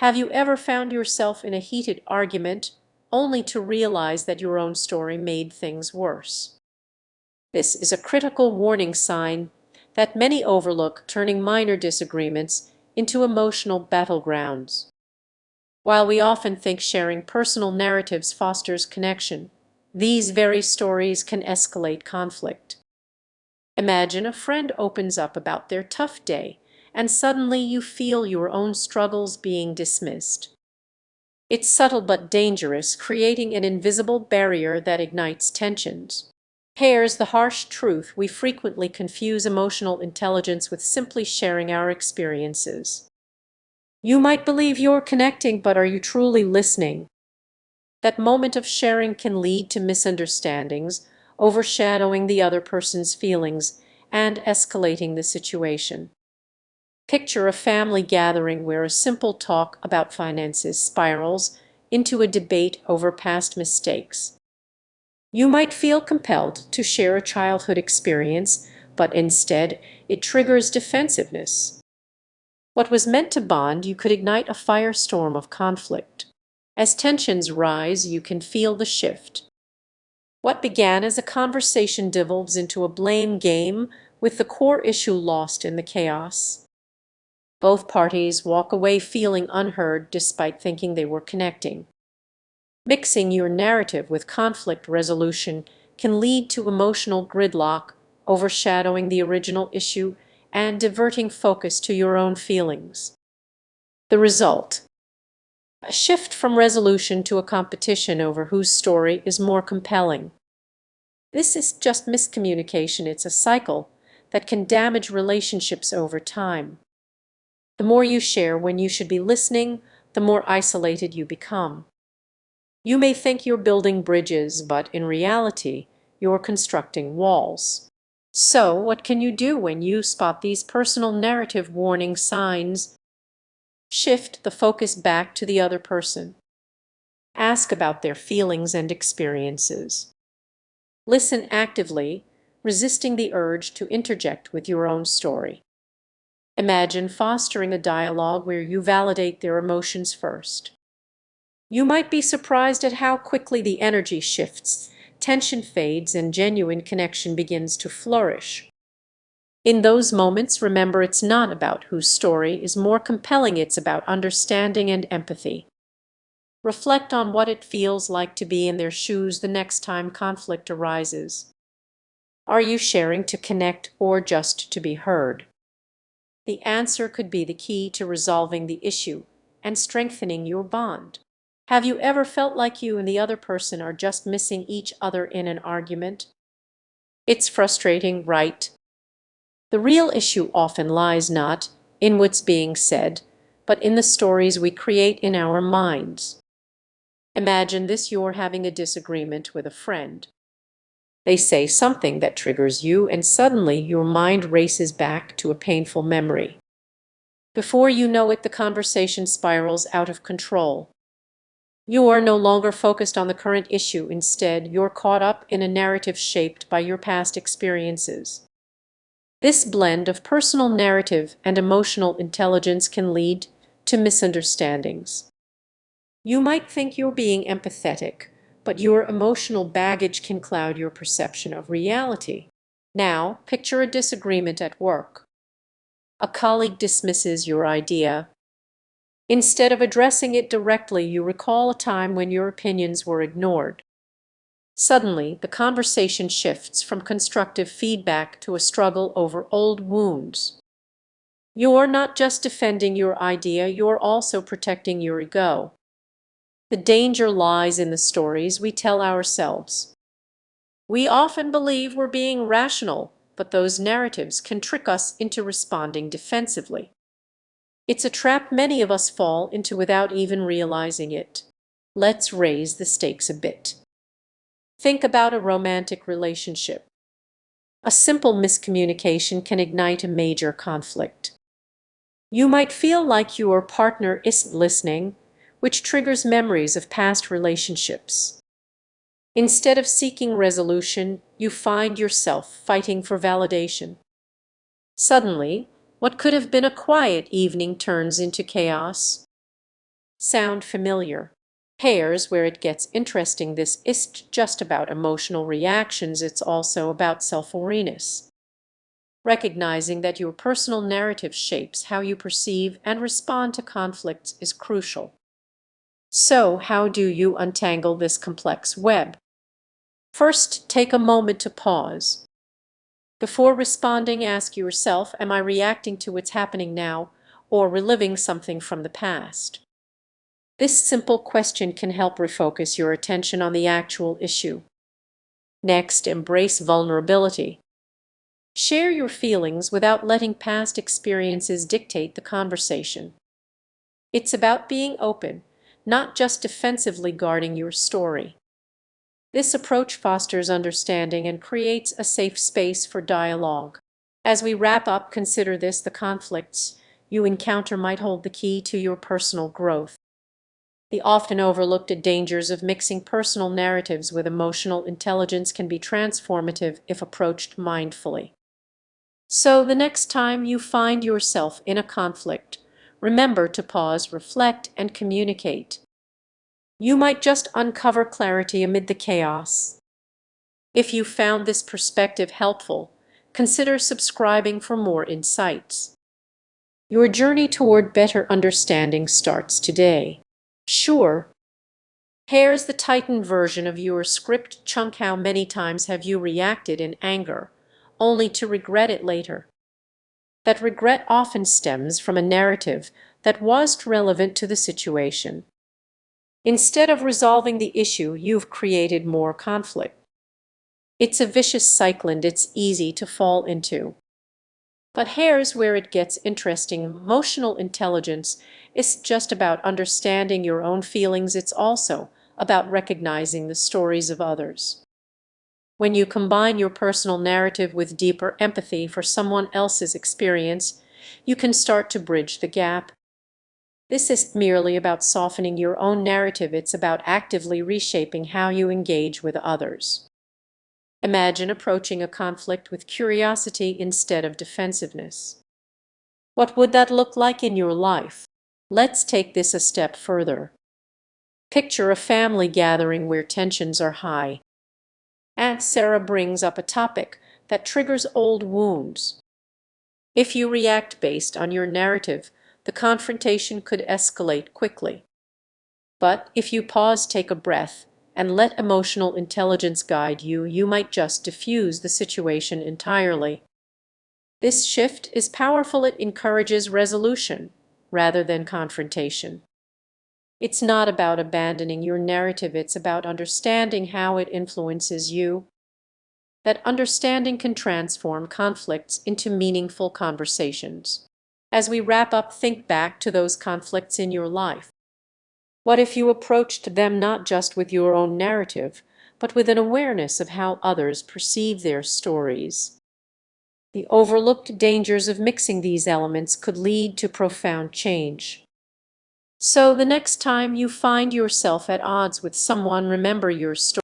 Have you ever found yourself in a heated argument only to realize that your own story made things worse? This is a critical warning sign that many overlook, turning minor disagreements into emotional battlegrounds. While we often think sharing personal narratives fosters connection, these very stories can escalate conflict. Imagine a friend opens up about their tough day, and suddenly you feel your own struggles being dismissed. It's subtle but dangerous, creating an invisible barrier that ignites tensions. Here's the harsh truth: we frequently confuse emotional intelligence with simply sharing our experiences. You might believe you're connecting, but are you truly listening? That moment of sharing can lead to misunderstandings, overshadowing the other person's feelings, and escalating the situation. Picture a family gathering where a simple talk about finances spirals into a debate over past mistakes. You might feel compelled to share a childhood experience, but instead it triggers defensiveness. What was meant to bond you could ignite a firestorm of conflict. As tensions rise, you can feel the shift. What began as a conversation devolves into a blame game, with the core issue lost in the chaos. Both parties walk away feeling unheard despite thinking they were connecting. Mixing your narrative with conflict resolution can lead to emotional gridlock, overshadowing the original issue and diverting focus to your own feelings. The result: a shift from resolution to a competition over whose story is more compelling. This is just miscommunication, it's a cycle that can damage relationships over time. The more you share when you should be listening, the more isolated you become. You may think you're building bridges, but in reality, you're constructing walls. So, what can you do when you spot these personal narrative warning signs? Shift the focus back to the other person. Ask about their feelings and experiences. Listen actively, resisting the urge to interject with your own story. Imagine fostering a dialogue where you validate their emotions first. You might be surprised at how quickly the energy shifts, tension fades, and genuine connection begins to flourish. In those moments, remember, it's not about whose story is more compelling, it's about understanding and empathy. Reflect on what it feels like to be in their shoes the next time conflict arises. Are you sharing to connect or just to be heard? The answer could be the key to resolving the issue and strengthening your bond. Have you ever felt like you and the other person are just missing each other in an argument? It's frustrating, right? The real issue often lies not in what's being said, but in the stories we create in our minds. Imagine this: you're having a disagreement with a friend. They say something that triggers you, and suddenly your mind races back to a painful memory. Before you know it, the conversation spirals out of control. You are no longer focused on the current issue. Instead, you're caught up in a narrative shaped by your past experiences. This blend of personal narrative and emotional intelligence can lead to misunderstandings. You might think you're being empathetic, but your emotional baggage can cloud your perception of reality. Now, picture a disagreement at work. A colleague dismisses your idea. Instead of addressing it directly, you recall a time when your opinions were ignored. Suddenly, the conversation shifts from constructive feedback to a struggle over old wounds. You're not just defending your idea, you're also protecting your ego. The danger lies in the stories we tell ourselves. We often believe we're being rational, but those narratives can trick us into responding defensively. It's a trap many of us fall into without even realizing it. Let's raise the stakes a bit. Think about a romantic relationship. A simple miscommunication can ignite a major conflict. You might feel like your partner isn't listening, which triggers memories of past relationships. Instead of seeking resolution, you find yourself fighting for validation. Suddenly, what could have been a quiet evening turns into chaos. sound familiar? Here's where it gets interesting. This isn't just about emotional reactions, it's also about self-awareness. Recognizing that your personal narrative shapes how you perceive and respond to conflicts is crucial. So, how do you untangle this complex web? First, take a moment to pause. Before responding, ask yourself, am I reacting to what's happening now or reliving something from the past? This simple question can help refocus your attention on the actual issue. Next, embrace vulnerability. Share your feelings without letting past experiences dictate the conversation. It's about being open, not just defensively guarding your story. This approach fosters understanding and creates a safe space for dialogue. As we wrap up, consider this: the conflicts you encounter might hold the key to your personal growth. The often overlooked dangers of mixing personal narratives with emotional intelligence can be transformative if approached mindfully. So, the next time you find yourself in a conflict, remember to pause, reflect, and communicate. You might just uncover clarity amid the chaos. If you found this perspective helpful, consider subscribing for more insights. Your journey toward better understanding starts today. Sure. Here's the Titan version of your script chunk. How many times have you reacted in anger, only to regret it later? That regret often stems from a narrative that wasn't relevant to the situation. Instead of resolving the issue, you've created more conflict. It's a vicious cycle and it's easy to fall into. But here's where it gets interesting. Emotional intelligence isn't just about understanding your own feelings, it's also about recognizing the stories of others. When you combine your personal narrative with deeper empathy for someone else's experience, you can start to bridge the gap. This isn't merely about softening your own narrative, it's about actively reshaping how you engage with others. Imagine approaching a conflict with curiosity instead of defensiveness. What would that look like in your life? Let's take this a step further. Picture a family gathering where tensions are high. Aunt Sarah brings up a topic that triggers old wounds. If you react based on your narrative, the confrontation could escalate quickly. But if you pause, take a breath, and let emotional intelligence guide you, you might just diffuse the situation entirely. This shift is powerful. It encourages resolution rather than confrontation. It's not about abandoning your narrative, it's about understanding how it influences you. That understanding can transform conflicts into meaningful conversations. As we wrap up, think back to those conflicts in your life. What if you approached them not just with your own narrative, but with an awareness of how others perceive their stories? The overlooked dangers of mixing these elements could lead to profound change. So the next time you find yourself at odds with someone, remember your story.